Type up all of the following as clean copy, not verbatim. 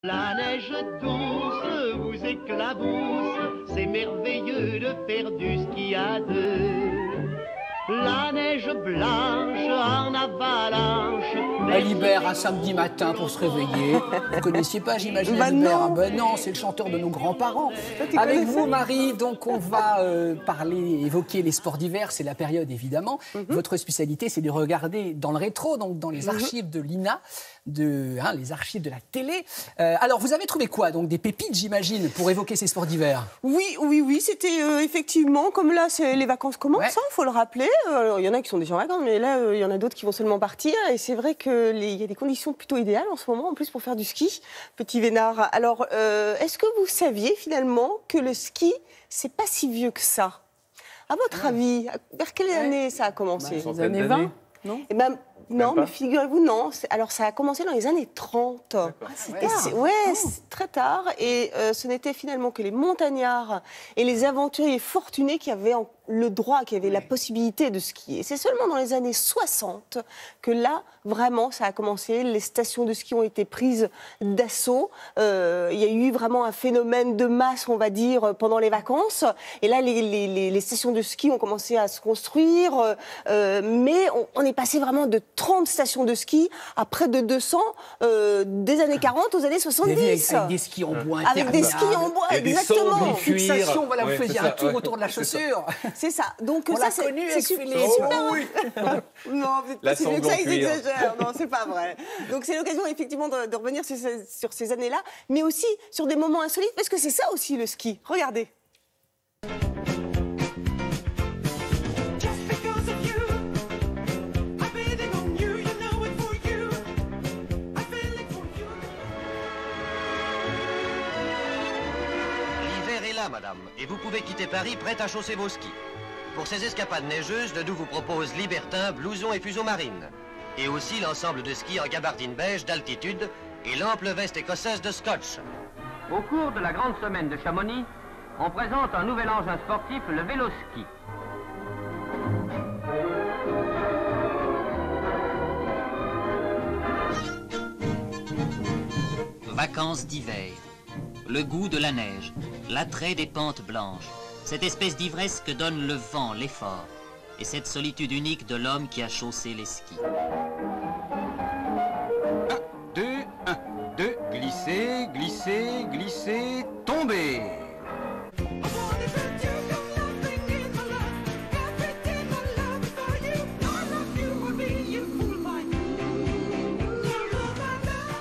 La neige douce vous éclabousse, c'est merveilleux de faire du ski à deux. La neige blanche en avalanche. Alibert, un samedi matin pour se réveiller. Vous connaissiez pas, j'imagine, Alibert? Non. Ben non, c'est le chanteur de nos grands-parents. Avec vous, Marie, donc on va évoquer les sports d'hiver, c'est la période évidemment. Votre spécialité, c'est de regarder dans le rétro, donc dans les archives de l'INA, les archives de la télé. Alors, vous avez trouvé quoi? Donc des pépites, j'imagine, pour évoquer ces sports d'hiver? Oui, c'était effectivement, comme là, les vacances commencent, Ouais. il faut le rappeler. Alors, il y en a qui sont déjà en vacances, mais là, il y en a d'autres qui vont seulement partir. Et c'est vrai qu'il y a des conditions plutôt idéales en ce moment, en plus pour faire du ski, petit Vénard. Alors, est-ce que vous saviez finalement que le ski, c'est pas si vieux que ça? À votre avis, vers quelle année ça a commencé? Les années 20, non? Eh ben, non, pas. mais figurez-vous, non. Alors, ça a commencé dans les années 30. C'est très tard. Et ce n'était finalement que les montagnards et les aventuriers fortunés qui avaient le droit, qui avaient la possibilité de skier. C'est seulement dans les années 60 que là, vraiment, ça a commencé. Les stations de ski ont été prises d'assaut. Il y a eu vraiment un phénomène de masse, on va dire, pendant les vacances. Et là, les stations de ski ont commencé à se construire. Mais on est passé vraiment de 30 stations de ski à près de 200 des années 40 aux années 70. Avec des skis en bois Avec des skis en bois, Et des exactement. sangles en Une cuir. fixation, voilà, vous Ouais, faisiez c'est un ça, tour ouais. autour de la chaussure. C'est ça. Donc On ça, l'a c'est connu avec super. les- Oh oui. Non, c'est La pas si vieux que sangle ça, en ils cuir. exagèrent. Non, c'est pas vrai. Donc c'est l'occasion effectivement de revenir sur ces années-là, mais aussi sur des moments insolites, parce que c'est ça aussi le ski. Regardez. L'hiver est là, madame, et vous pouvez quitter Paris prête à chausser vos skis. Pour ces escapades neigeuses, le Doubs vous propose libertin, blouson et fuseau marine. Et aussi l'ensemble de skis en gabardine beige d'altitude et l'ample veste écossaise de Scotch. Au cours de la grande semaine de Chamonix, on présente un nouvel engin sportif, le vélo-ski. Vacances d'hiver. Le goût de la neige, l'attrait des pentes blanches, cette espèce d'ivresse que donne le vent, l'effort, et cette solitude unique de l'homme qui a chaussé les skis. 2, glissez, glissez, glissez, tombez.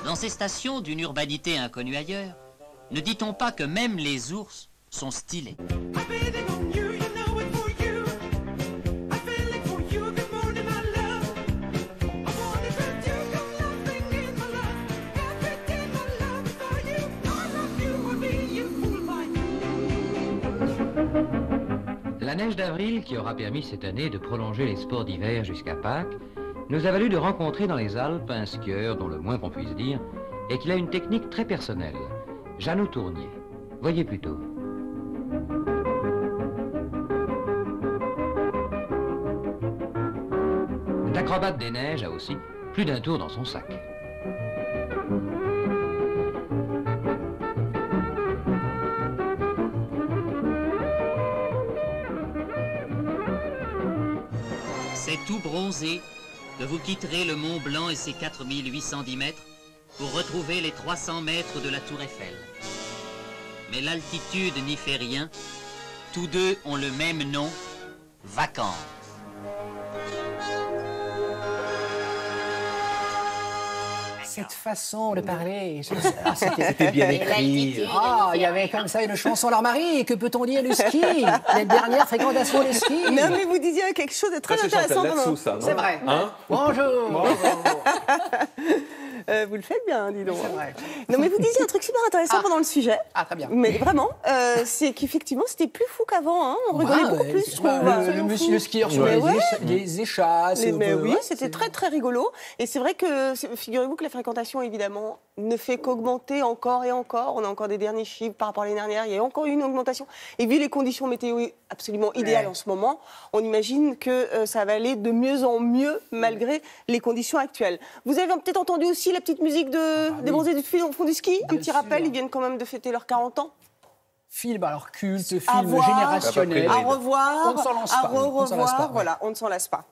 Dans ces stations d'une urbanité inconnue ailleurs, ne dit-on pas que même les ours sont stylés? La neige d'avril, qui aura permis cette année de prolonger les sports d'hiver jusqu'à Pâques, nous a valu de rencontrer dans les Alpes un skieur dont le moins qu'on puisse dire est qu'il a une technique très personnelle, Jeannot Tournier. Voyez plutôt. L'acrobate des neiges a aussi plus d'un tour dans son sac. C'est tout bronzé que vous quitterez le Mont Blanc et ses 4810 mètres pour retrouver les 300 mètres de la Tour Eiffel. Mais l'altitude n'y fait rien. Tous deux ont le même nom, vacances. Cette façon de parler, C'était bien écrit. Ah, il y avait comme ça une chanson. Alors Marie, que peut-on dire du ski? Les dernières fréquentations des skis. Non, mais vous disiez quelque chose de très Ça, c'est intéressant. Chantal Latsou, ça, non? C'est vrai. Hein? Bonjour. Vous le faites bien, dis donc. C'est vrai. Non, mais vous disiez un truc super intéressant pendant le sujet. Ah, très bien. Mais vraiment, c'est qu'effectivement, c'était plus fou qu'avant. Hein. On rigolait beaucoup plus, je trouve. Le monsieur le skieur sur Mais les échasses. Mais oui, ouais, c'était très très rigolo. Et c'est vrai que, figurez-vous que la fréquentation, évidemment, ne fait qu'augmenter encore et encore. On a encore des derniers chiffres par rapport à l'année dernière. Il y a encore eu une augmentation. Et vu les conditions météo absolument idéales en ce moment, on imagine que ça va aller de mieux en mieux malgré les conditions actuelles. Vous avez peut-être entendu aussi la petite musique des bronzés du fond du ski? Un petit rappel, ils viennent quand même de fêter leurs 40 ans. Film, alors culte, film À voir, générationnel. à revoir, On ne s'en lance pas. à revoir, voilà, on ne s'en lasse pas.